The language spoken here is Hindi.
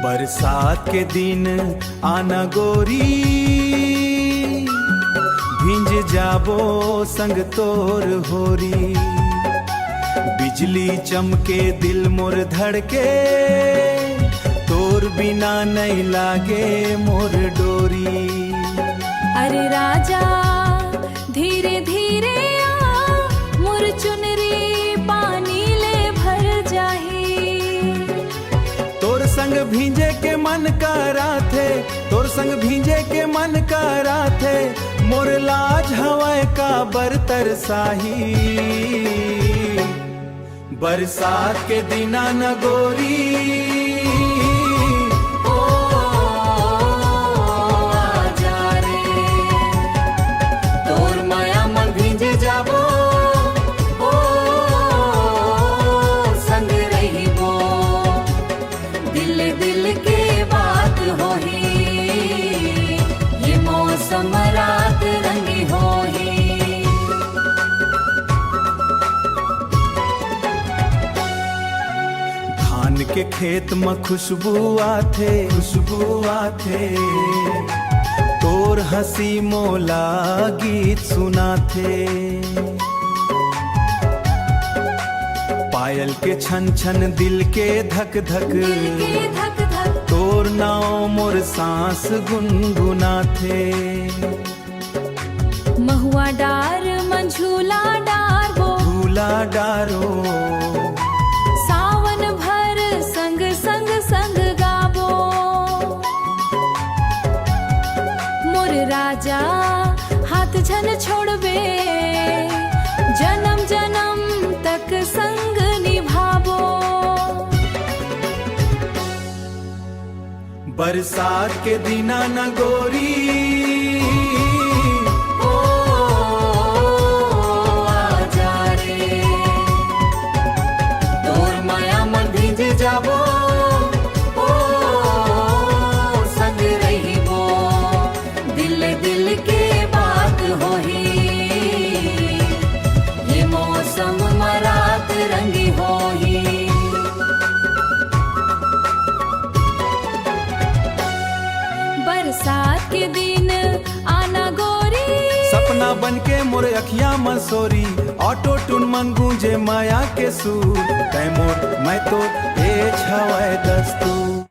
बरसात के दिन आना गोरी, भिंज जाबो संग तोर होरी। बिजली चमके दिल मोर धड़के, तोर बिना नहीं लागे मोर डोरी। अरे राजा धीरे धीरे आ, मोर चुनरी पानी ले भर जाही। तोर संग भींजे के मन करा थे, तोर संग भींजे के मन करा थे, मोर लाज हवाए का बरतर साही। बरसात के दिना न गोरी, आजा रे तोर माया मन भींजे जाबो, ओ संग रहिबो। दिल दिल के बात होही, ये मौसम रात रंगी होही। धान के खेत में खुशबू आथे, खुशबू आथे, तोर हंसी मोला गीत सुनाथे। पायल के छन छन दिल के धक धक, दिल के धक धक, तोर नाव मोर सांस गुनगुनाथे। महुआ डार मन झूला डारबो, झूला डारो सावन भर संग संग संग गाबो। मोर राजा हाथ झन छोड़बे, जन्म जन्म तक संग निभाबो। बरसात के दिना न गोरी, ओ आजा रे तोर माया मन भींजे जाबो, ओ संग रहिबो। दिल दिल के बात होही, ये मौसम मरात रंगी होही। बरसात के दिन आना गोरी, सपना बन के मोर अखियां मसोरी। ऑटो टून मन गूंजे माया के सूर, तै मोर मैं तो ए छवाए दस्तूर।